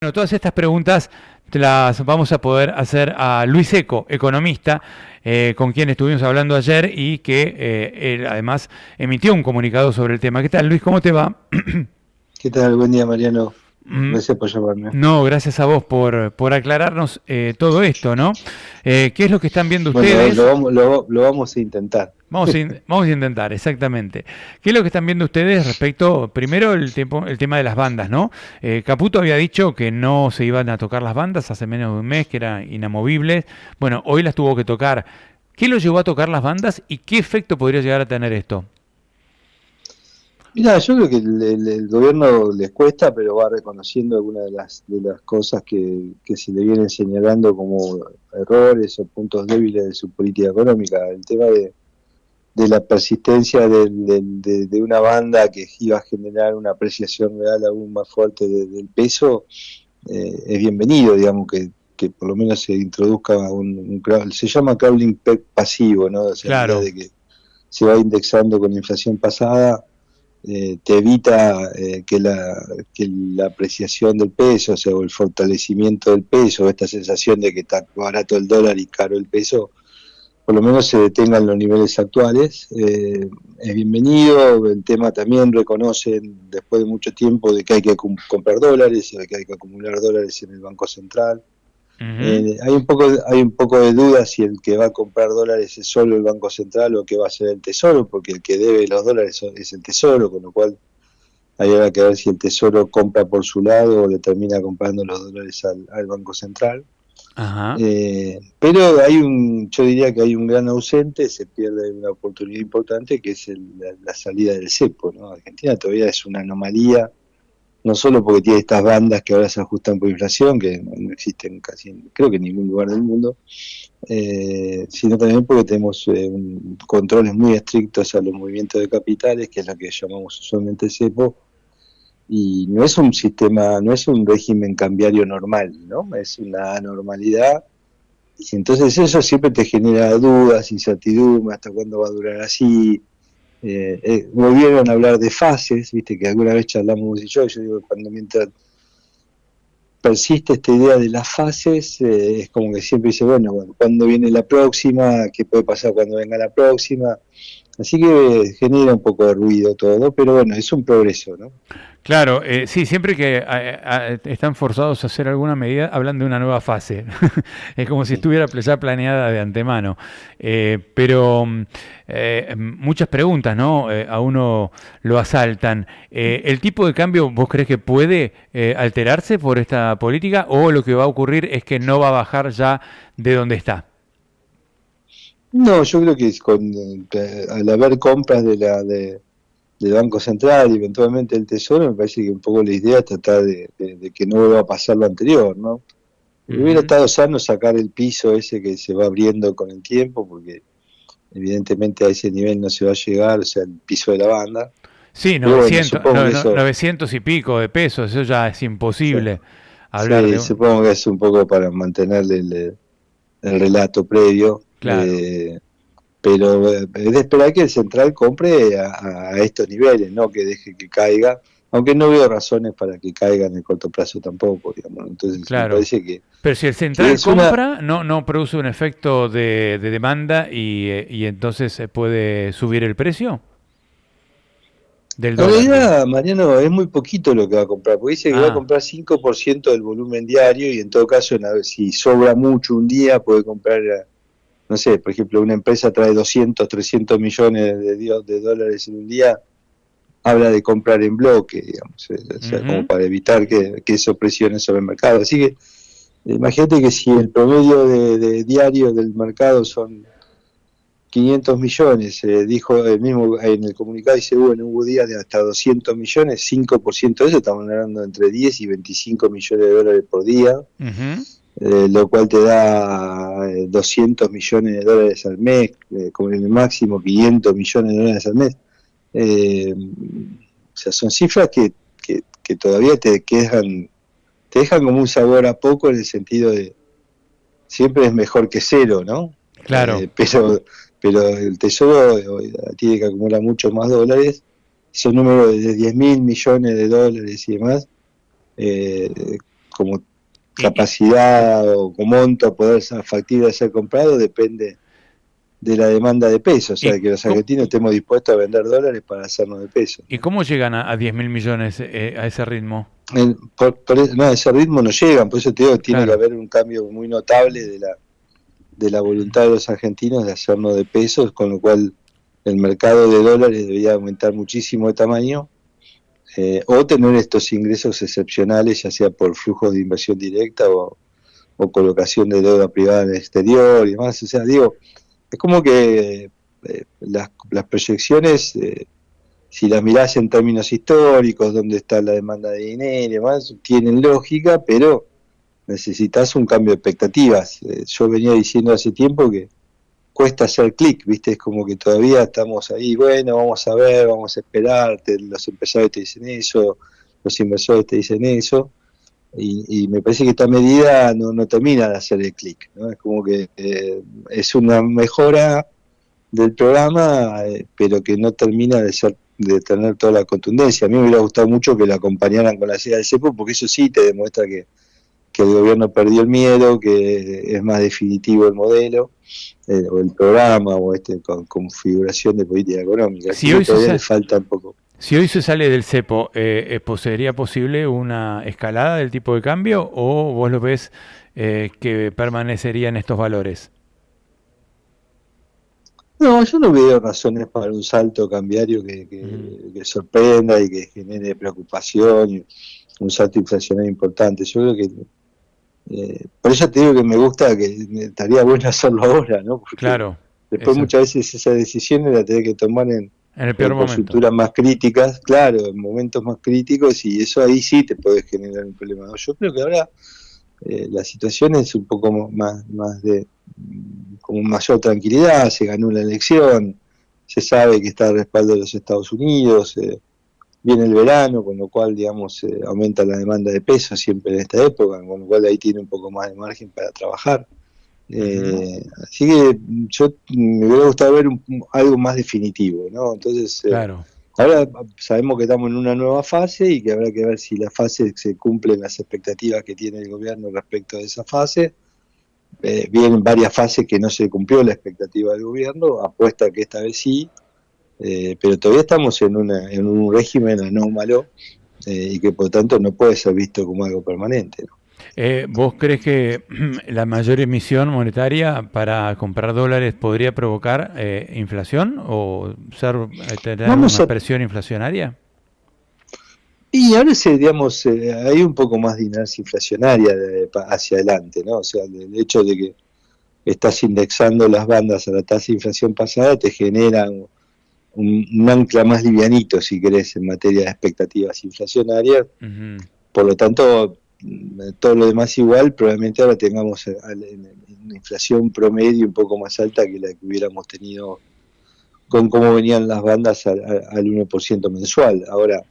Bueno, todas estas preguntas te las vamos a poder hacer a Luis Eco, economista, con quien estuvimos hablando ayer y que él además emitió un comunicado sobre el tema. ¿Qué tal, Luis? ¿Cómo te va? ¿Qué tal? Buen día, Mariano. Mm, Gracias por llamarme. No, gracias a vos por aclararnos todo esto, ¿no? ¿Qué es lo que están viendo Bueno, ustedes? lo vamos a intentar. Vamos a intentar, exactamente. ¿Qué es lo que están viendo ustedes respecto, primero, el tema de las bandas, ¿no? Caputo había dicho que no se iban a tocar las bandas hace menos de un mes, que era inamovibles. Bueno, hoy las tuvo que tocar. ¿Qué lo llevó a tocar las bandas y qué efecto podría llegar a tener esto? Mira, yo creo que el gobierno les cuesta, pero va reconociendo algunas de las cosas que se le vienen señalando como errores o puntos débiles de su política económica. El tema de la persistencia de una banda que iba a generar una apreciación real aún más fuerte del peso, es bienvenido, digamos, que por lo menos se introduzca se llama crawling pasivo, ¿no? O sea, la idea Claro. de que se va indexando con la inflación pasada, te evita que la apreciación del peso, o sea, o el fortalecimiento del peso, esta sensación de que está barato el dólar y caro el peso, por lo menos se detengan los niveles actuales. Es bienvenido. El tema también reconoce, después de mucho tiempo, de que hay que comprar dólares, de que hay que acumular dólares en el Banco Central. Ujú. Hay un poco de duda si el que va a comprar dólares es solo el Banco Central o que va a ser el Tesoro, porque el que debe los dólares es el Tesoro, con lo cual hay ahora que ver si el Tesoro compra por su lado o le termina comprando los dólares al Banco Central. Ajá. Pero yo diría que hay un gran ausente, se pierde una oportunidad importante que es la salida del cepo, ¿no? Argentina todavía es una anomalía, no solo porque tiene estas bandas que ahora se ajustan por inflación, que no existen casi, creo que en ningún lugar del mundo, sino también porque tenemos controles muy estrictos a los movimientos de capitales, que es lo que llamamos usualmente cepo, y no es un sistema, no es un régimen cambiario normal, ¿no? Es una anormalidad, y entonces eso siempre te genera dudas, incertidumbre, hasta cuándo va a durar así. Volvieron a hablar de fases, viste que alguna vez charlamos yo digo, cuando mientras persiste esta idea de las fases, es como que siempre dice, bueno, ¿cuándo viene la próxima? ¿Qué puede pasar cuando venga la próxima? Así que genera un poco de ruido todo, pero bueno, es un progreso, ¿no? Claro, sí, siempre que están forzados a hacer alguna medida, hablan de una nueva fase. Es como si estuviera ya planeada de antemano. Pero muchas preguntas, ¿no? A uno lo asaltan. ¿El tipo de cambio vos crees que puede alterarse por esta política o lo que va a ocurrir es que no va a bajar ya de donde está? No, yo creo que al haber compras del Banco Central y eventualmente el Tesoro, me parece que un poco la idea es tratar de que no vuelva a pasar lo anterior, ¿no? Hubiera Ujú. estado sano sacar el piso ese que se va abriendo con el tiempo, porque evidentemente a ese nivel no se va a llegar, o sea, el piso de la banda. Sí, Pero bueno, 900, supongo que eso, 900 y pico de pesos, eso ya es sí, imposible hablar sí, de un... supongo que es un poco para mantenerle el relato previo. Claro. Pero es de esperar que el central compre a estos niveles, no que deje que caiga, aunque no veo razones para que caiga en el corto plazo tampoco, digamos. Entonces me Claro. parece que, Pero si el que central es una... compra, no produce un efecto de demanda y entonces se puede subir el precio del En dólar, digo. realidad, Mariano, es muy poquito lo que va a comprar, porque dice que va a Ah, comprar 5% del volumen diario y en todo caso, si sobra mucho un día, puede comprar, no sé, por ejemplo, una empresa trae 200, 300 millones de dólares en un día, habla de comprar en bloque, digamos, o sea, como ujú. para evitar que eso presione sobre el mercado. Así que imagínate que si el promedio de diario del mercado son 500 millones, dijo el mismo en el comunicado, dice, hubo días de hasta 200 millones, 5% de eso, estamos hablando entre 10 y 25 millones de dólares por día, Ujú. lo cual te da 200 millones de dólares al mes, con el máximo 500 millones de dólares al mes. O sea, son cifras que todavía te dejan como un sabor a poco en el sentido de siempre es mejor que cero, ¿no? Claro. Pero el Tesoro tiene que acumular muchos más dólares, esos números de 10 mil millones de dólares y demás, eh, como capacidad o con monto poder ser factible de ser comprado depende de la demanda de pesos, o sea, de que los argentinos estemos dispuestos a vender dólares para hacernos de pesos. ¿Y cómo llegan a 10.000 millones a ese ritmo? No, ese ritmo no llegan, por eso te digo que tiene Claro. que haber un cambio muy notable de la voluntad de los argentinos de hacernos de pesos, con lo cual el mercado de dólares debería aumentar muchísimo de tamaño, o tener estos ingresos excepcionales, ya sea por flujos de inversión directa o colocación de deuda privada en el exterior y demás. O sea, digo, es como que las proyecciones, si las mirás en términos históricos, donde está la demanda de dinero y demás, tienen lógica, pero necesitas un cambio de expectativas. Yo venía diciendo hace tiempo que cuesta hacer clic, ¿viste? Es como que todavía estamos ahí, bueno, vamos a ver, vamos a esperar, los empresarios te dicen eso, los inversores te dicen eso, y me parece que esta medida no termina de hacer el clic, ¿no? Es como que es una mejora del programa, pero que no termina de tener toda la contundencia. A mí me hubiera gustado mucho que la acompañaran con la llegada del cepo, porque eso sí te demuestra que el gobierno perdió el miedo, que es más definitivo el modelo, o el programa, o con configuración de política económica. Si hoy todavía le falta un poco. Si hoy se sale del cepo, ¿sería posible una escalada del tipo de cambio o vos lo ves que permanecería en estos valores? No, yo no veo razones para un salto cambiario que sorprenda y que genere preocupación, y un salto inflacionario importante. Yo creo que, por eso te digo que me gusta, que estaría bueno hacerlo ahora, ¿no? Porque claro, después muchas veces esas decisiones las tenés que tomar en el peor momento. Consulturas más críticas, claro, en momentos más críticos, y eso ahí sí te puede generar un problema. Yo creo que ahora la situación es un poco más de como mayor tranquilidad, se ganó la elección, se sabe que está el respaldo de los Estados Unidos, viene el verano, con lo cual, digamos, aumenta la demanda de pesos siempre en esta época, con lo cual ahí tiene un poco más de margen para trabajar. Así que yo me hubiera gustado ver algo más definitivo, ¿no? Entonces, claro. Ahora sabemos que estamos en una nueva fase y que habrá que ver si la fase se cumplen las expectativas que tiene el gobierno respecto de esa fase. Vienen varias fases que no se cumplió la expectativa del gobierno, apuesta que esta vez sí, pero todavía estamos en un régimen anómalo y que por tanto no puede ser visto como algo permanente, ¿no? ¿Vos crees que la mayor emisión monetaria para comprar dólares podría provocar inflación o tener una presión inflacionaria? Y ahora digamos, hay un poco más de inercia inflacionaria hacia adelante, ¿no? O sea, el hecho de que estás indexando las bandas a la tasa de inflación pasada te genera un ancla más livianito, si querés, en materia de expectativas inflacionarias. Por lo tanto, todo lo demás igual, probablemente ahora tengamos una inflación promedio un poco más alta que la que hubiéramos tenido con cómo venían las bandas al 1% mensual. Ahora,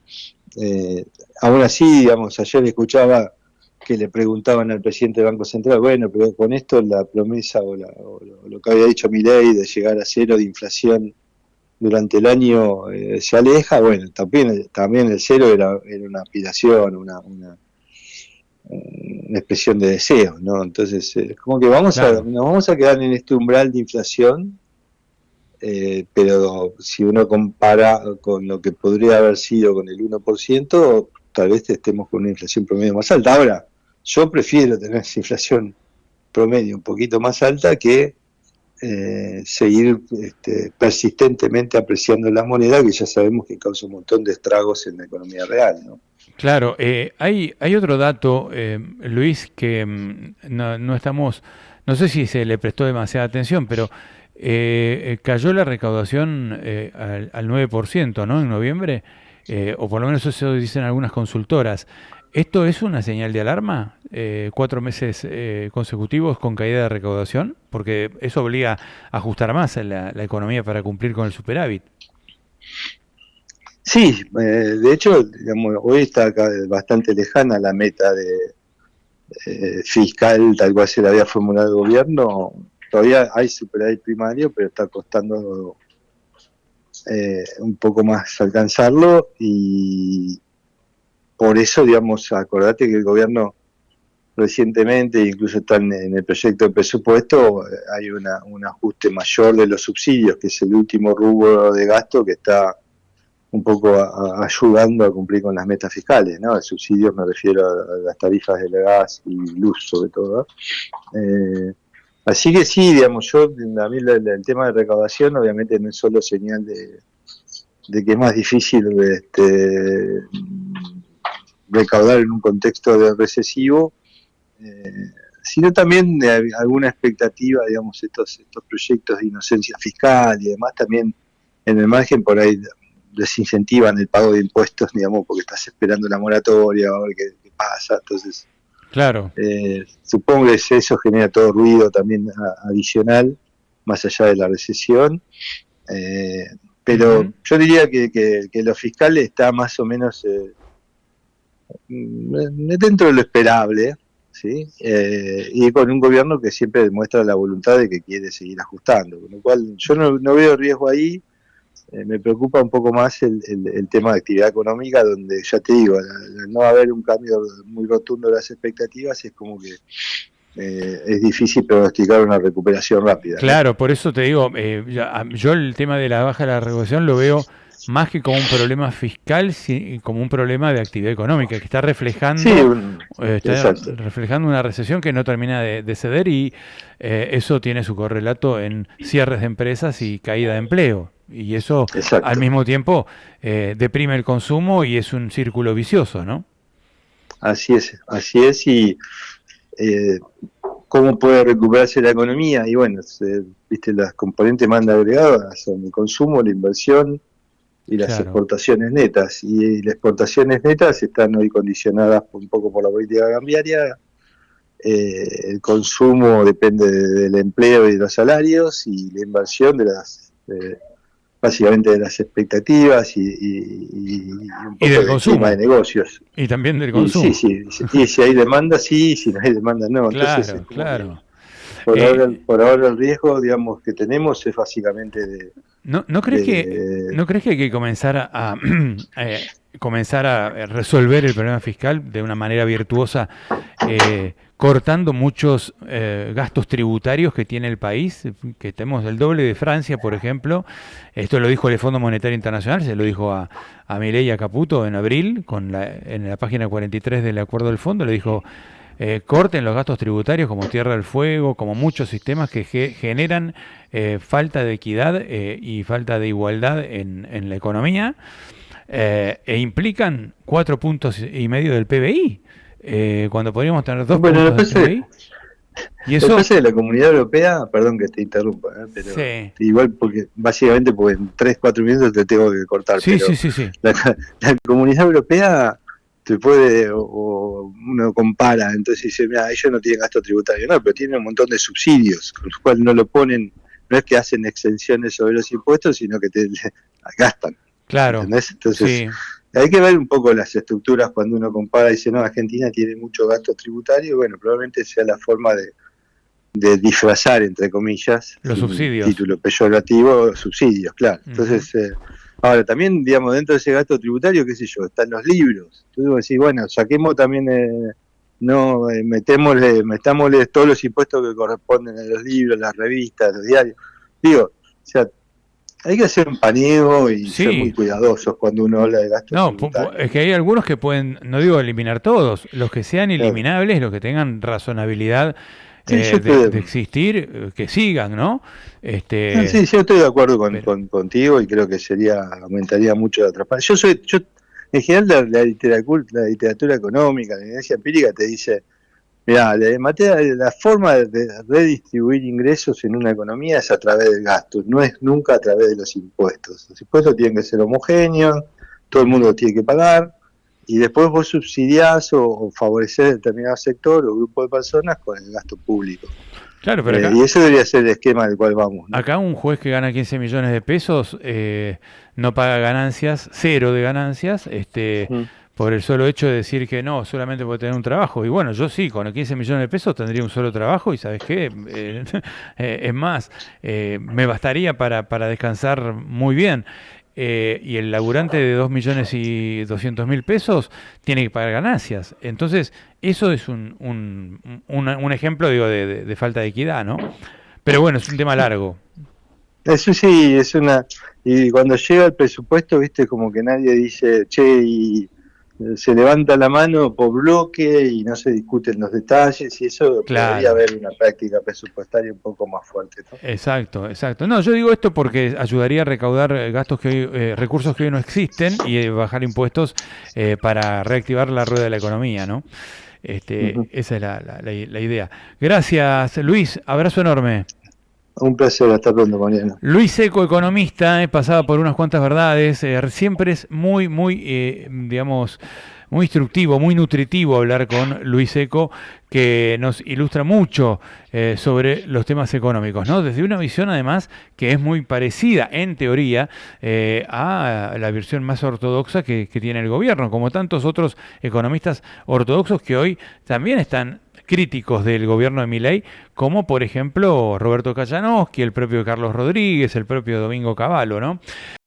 aún así, digamos, ayer escuchaba que le preguntaban al presidente del Banco Central, bueno, pero con esto la promesa o lo que había dicho Milei de llegar a cero de inflación durante el año se aleja. Bueno, también el cero era una aspiración, una expresión de deseo, ¿no? Entonces, como que nos vamos a quedar en este umbral de inflación, pero si uno compara con lo que podría haber sido con el 1%, tal vez estemos con una inflación promedio más alta. Ahora, yo prefiero tener esa inflación promedio un poquito más alta que seguir persistentemente apreciando la moneda, que ya sabemos que causa un montón de estragos en la economía real, ¿no? Claro, hay otro dato, Luis, que no estamos, no sé si se le prestó demasiada atención, pero cayó la recaudación al 9%, ¿no? En noviembre, o por lo menos eso dicen algunas consultoras. ¿Esto es una señal de alarma? 4 meses consecutivos con caída de recaudación, porque eso obliga a ajustar más la economía para cumplir con el superávit. Sí, de hecho, digamos, hoy está acá bastante lejana la meta de fiscal tal cual se la había formulado el gobierno. Todavía hay superávit primario, pero está costando un poco más alcanzarlo, y por eso, digamos, acordate que el gobierno recientemente, incluso están en el proyecto de presupuesto, hay un ajuste mayor de los subsidios, que es el último rubro de gasto que está un poco ayudando a cumplir con las metas fiscales, ¿no? El subsidio me refiero a las tarifas del gas y luz, sobre todo. Así que sí, digamos, a mí el tema de recaudación obviamente no es solo señal de que es más difícil recaudar en un contexto de recesivo, sino también de alguna expectativa, digamos, estos proyectos de inocencia fiscal y demás también en el margen por ahí desincentivan el pago de impuestos, digamos, porque estás esperando la moratoria, a ver qué pasa. Entonces, claro, supongo que eso genera todo ruido también adicional, más allá de la recesión. Pero yo diría que lo fiscal está más o menos dentro de lo esperable, ¿sí? Y con un gobierno que siempre demuestra la voluntad de que quiere seguir ajustando, con lo cual yo no veo riesgo ahí. Me preocupa un poco más el tema de actividad económica, donde ya te digo, al no haber un cambio muy rotundo de las expectativas, es como que es difícil pronosticar una recuperación rápida. Claro, ¿no? Por eso te digo, yo el tema de la baja de la recaudación lo veo más que como un problema fiscal, como un problema de actividad económica, que está reflejando, reflejando una recesión que no termina de ceder, y eso tiene su correlato en cierres de empresas y caída de empleo. Y eso al mismo tiempo deprime el consumo y es un círculo vicioso, ¿no? Así es, y ¿cómo puede recuperarse la economía? Y bueno, viste, las componentes más agregadas son el consumo, la inversión y las exportaciones netas. Y las exportaciones netas están hoy condicionadas un poco por la política cambiaria. El consumo depende del empleo y de los salarios, y la inversión de las básicamente de las expectativas y un poco del consumo de negocios. Y también del consumo. Y si hay demanda, sí, si no hay demanda, no. Claro, entonces, claro. Por ahora el riesgo, digamos, que tenemos es básicamente de... ¿No crees que hay que comenzar a comenzar a resolver el problema fiscal de una manera virtuosa, cortando muchos gastos tributarios que tiene el país, que tenemos el doble de Francia, por ejemplo? Esto lo dijo el Fondo Monetario Internacional, se lo dijo a Milei y a Caputo en abril, en la página 43 del acuerdo del fondo, le dijo: corten los gastos tributarios como Tierra del Fuego, como muchos sistemas que generan falta de equidad y falta de igualdad en la economía, e implican 4,5 puntos del PBI, cuando podríamos tener 2 puntos del PBI. Y eso pasa de la Comunidad Europea, perdón que te interrumpa, pero igual porque básicamente porque en 3-4 minutos te tengo que cortar. Sí. La Comunidad Europea te puede, o uno compara, entonces dice, mira, ellos no tienen gasto tributario, no, pero tienen un montón de subsidios, con los cuales no lo ponen, no es que hacen exenciones sobre los impuestos, sino que gastan. Claro. ¿Entendés? Entonces, hay que ver un poco las estructuras cuando uno compara y dice, no, Argentina tiene mucho gasto tributario, y bueno, probablemente sea la forma de disfrazar, entre comillas, los subsidios. Título peyorativo, subsidios, claro. Entonces, ahora, también, digamos, dentro de ese gasto tributario, qué sé yo, están los libros. Entonces vos decís, bueno, saquemos también, metámosle todos los impuestos que corresponden a los libros, las revistas, los diarios. Digo, o sea, hay que hacer un paneo y ser muy cuidadosos cuando uno habla de gasto tributario. Es que hay algunos que pueden, no digo eliminar todos, los que sean eliminables, los que tengan razonabilidad de existir, que sigan, ¿no? Sí, yo estoy de acuerdo contigo, y creo que aumentaría mucho la transparencia. Yo en general la literatura económica, la evidencia empírica te dice, mira, la forma de redistribuir ingresos en una economía es a través del gasto, no es nunca a través de los impuestos. Los impuestos tienen que ser homogéneos, todo el mundo tiene que pagar, y después vos subsidiás o favoreces determinado sector o grupo de personas con el gasto público. Claro, pero acá, y eso debería ser el esquema del cual vamos, ¿no? Acá un juez que gana 15 millones de pesos no paga ganancias, 0 de ganancias, por el solo hecho de decir que no, solamente puede tener un trabajo. Y bueno, yo sí, con 15 millones de pesos tendría un solo trabajo, y ¿sabes qué? Es más, me bastaría para descansar muy bien. y el laburante de 2.200.000 pesos tiene que pagar ganancias. Entonces, eso es un ejemplo, digo, de falta de equidad, ¿no? Pero bueno, es un tema largo. Eso sí, es una... Y cuando llega el presupuesto, viste, como que nadie dice, che, y se levanta la mano por bloque y no se discuten los detalles, y eso debería Claro. haber una práctica presupuestaria un poco más fuerte, ¿no? Exacto, exacto. No, yo digo esto porque ayudaría a recaudar gastos que hoy, recursos que hoy no existen y bajar impuestos para reactivar la rueda de la economía, ¿no? Ujú. Esa es la idea. Gracias, Luis. Abrazo enorme. Un placer, hasta pronto, Mariano. Luis Seco, economista, pasaba por unas cuantas verdades. Siempre es muy, digamos, muy instructivo, muy nutritivo hablar con Luis Seco, que nos ilustra mucho sobre los temas económicos, ¿no? Desde una visión, además, que es muy parecida, en teoría, a la versión más ortodoxa que tiene el gobierno, como tantos otros economistas ortodoxos que hoy también están críticos del gobierno de Milei, como por ejemplo Roberto Kajanowski, el propio Carlos Rodríguez, el propio Domingo Cavallo, ¿no?